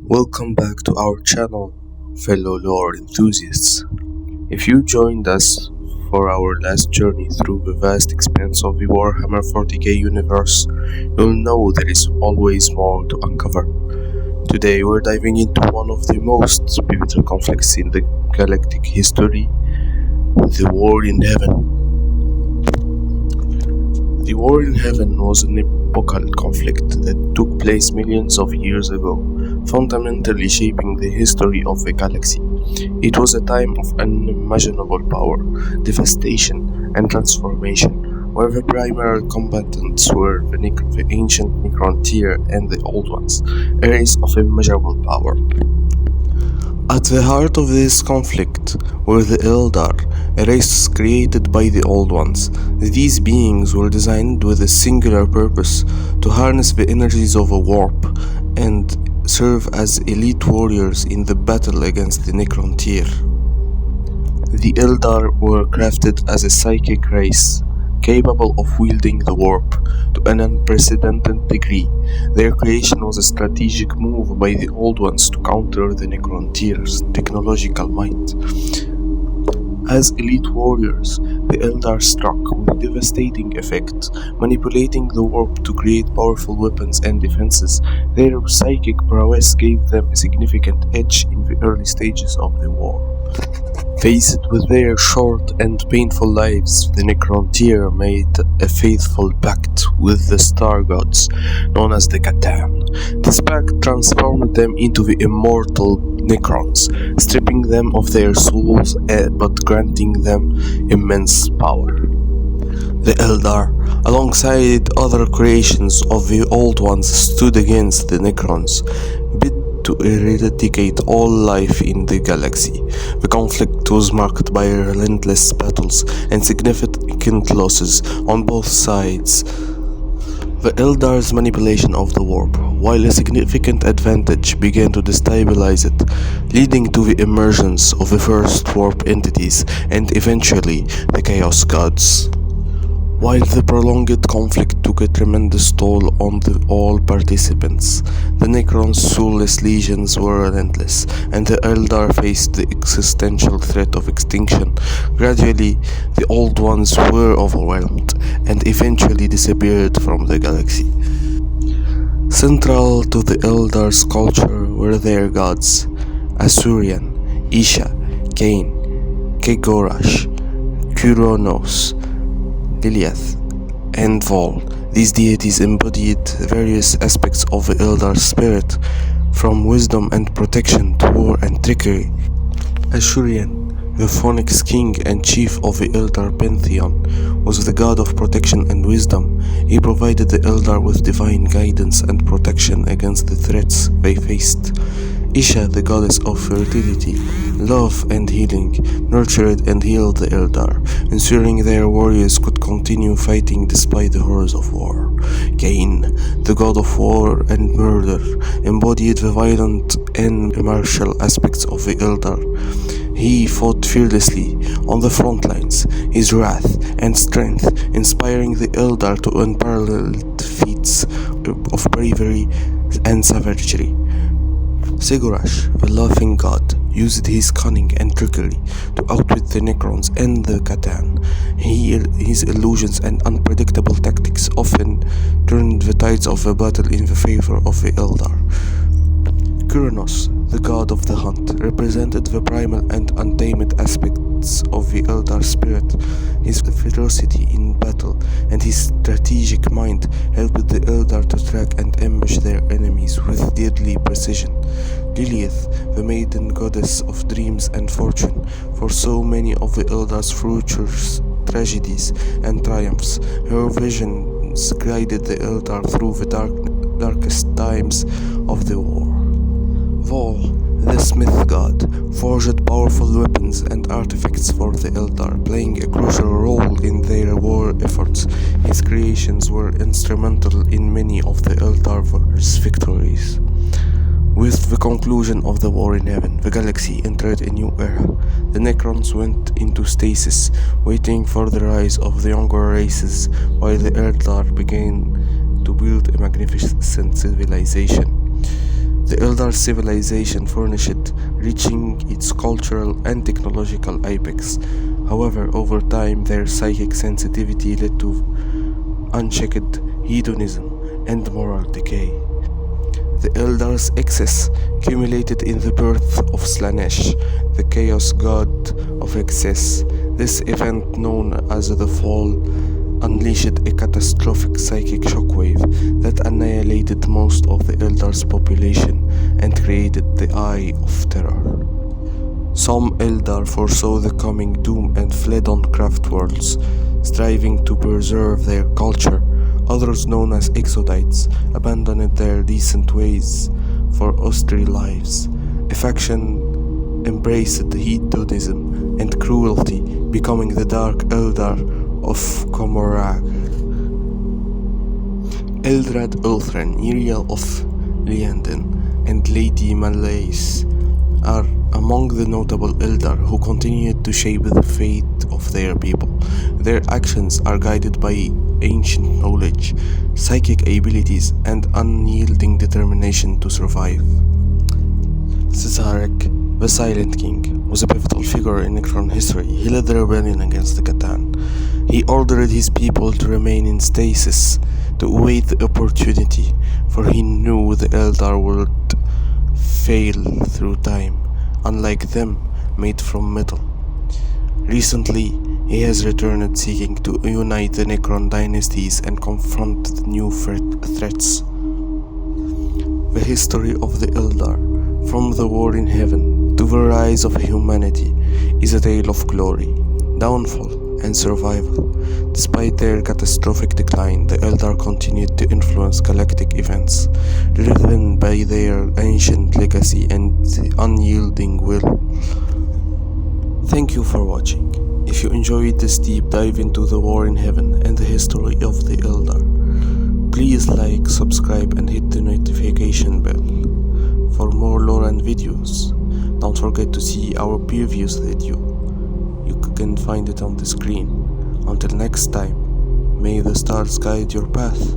Welcome back to our channel, fellow lore enthusiasts. If you joined us for our last journey through the vast expanse of the Warhammer 40k universe, you'll know there is always more to uncover. Today we're diving into one of the most pivotal conflicts in the galactic history, the War in Heaven. The War in Heaven was an epochal conflict that took place millions of years ago, fundamentally shaping the history of the galaxy. It was a time of unimaginable power, devastation, and transformation, where the primary combatants were the ancient Necrontyr and the Old Ones, a race of immeasurable power. At the heart of this conflict were the Eldar, a race created by the Old Ones. These beings were designed with a singular purpose: to harness the energies of a warp and serve as elite warriors in the battle against the Necrontyr. The Eldar were crafted as a psychic race, capable of wielding the warp to an unprecedented degree. Their creation was a strategic move by the Old Ones to counter the Necrontyr's technological might. As elite warriors, the Eldar struck with devastating effect, manipulating the warp to create powerful weapons and defenses. Their psychic prowess gave them a significant edge in the early stages of the war. Faced with their short and painful lives, the Necrontyr made a faithful pact with the star gods, known as the Catan. This pact transformed them into the immortal Necrons, stripping them of their souls but granting them immense power. The Eldar, alongside other creations of the Old Ones, stood against the Necrons, bid to eradicate all life in the galaxy. The conflict was marked by relentless battles and significant losses on both sides. The Eldar's manipulation of the warp, while a significant advantage, began to destabilize it, leading to the emergence of the first warp entities and eventually the Chaos Gods. While the prolonged conflict took a tremendous toll on all participants, the Necrons' soulless legions were relentless, and the Eldar faced the existential threat of extinction. Gradually, the Old Ones were overwhelmed, and eventually disappeared from the galaxy. Central to the Eldar's culture were their gods: Asurian, Isha, Cain, Kegorash, Kuronos, Lilith, and Vol. These deities embodied various aspects of the Eldar spirit, from wisdom and protection to war and trickery. Ashurian, the Phoenix king and chief of the Eldar pantheon, was the god of protection and wisdom. He provided the Eldar with divine guidance and protection against the threats they faced. Isha, the goddess of fertility, love and healing, nurtured and healed the Eldar, ensuring their warriors could continue fighting despite the horrors of war. Cain, the god of war and murder, embodied the violent and martial aspects of the Eldar. He fought fearlessly on the front lines, his wrath and strength inspiring the Eldar to unparalleled feats of bravery and savagery. Sigurash, the laughing god, used his cunning and trickery to outwit the Necrons and the Catan. His illusions and unpredictable tactics often turned the tides of the battle in the favor of the Eldar. Kuronos, the god of the hunt, represented the primal and untamed aspects of the Eldar spirit. His ferocity in battle and his strategic mind helped the Eldar to track and ambush their enemies with deadly precision. Lilith, the maiden goddess of dreams and fortune, foresaw many of the Eldar's futures tragedies and triumphs. Her visions guided the Eldar through the darkest times of the war. Vol, the smith god, forged powerful weapons and artifacts for the Eldar, playing a crucial role in their war efforts. His creations were instrumental in many of the Eldar's victories. With the conclusion of the War in Heaven, the galaxy entered a new era. The Necrons went into stasis, waiting for the rise of the younger races, while the Eldar began to build a magnificent civilization. The Eldar civilization furnished, reaching its cultural and technological apex. However, over time, their psychic sensitivity led to unchecked hedonism and moral decay. The Eldar's excess culminated in the birth of Slanesh, the chaos god of excess. This event, known as the Fall, unleashed a catastrophic psychic shockwave that annihilated most of the Eldar's population and created the Eye of Terror. Some Eldar foresaw the coming doom and fled on craft worlds, striving to preserve their culture. Others, known as exodites, abandoned their decent ways for austere lives. A faction embraced hedonism and cruelty, becoming the Dark Eldar of Comorag. Eldrad Ulthran, Iriel of Liandon, and Lady Malaise are among the notable Eldar who continued to shape the fate of their people. Their actions are guided by ancient knowledge, psychic abilities, and unyielding determination to survive. Cesarek, the Silent King, was a pivotal figure in Necron history. He led the rebellion against the Catan. He ordered his people to remain in stasis, to await the opportunity, for he knew the Eldar would fail through time, unlike them, made from metal. Recently, he has returned seeking to unite the Necron dynasties and confront the new threats. The history of the Eldar, from the war in heaven to the rise of humanity, is a tale of glory, downfall, and survival. Despite their catastrophic decline, the Eldar continued to influence galactic events, driven by their ancient legacy and unyielding will. Thank you for watching. If you enjoyed this deep dive into the war in heaven and the history of the Eldar, please like, subscribe, and hit the notification bell for more lore and videos. Don't forget to see our previous video. You can find it on the screen. Until next time, may the stars guide your path.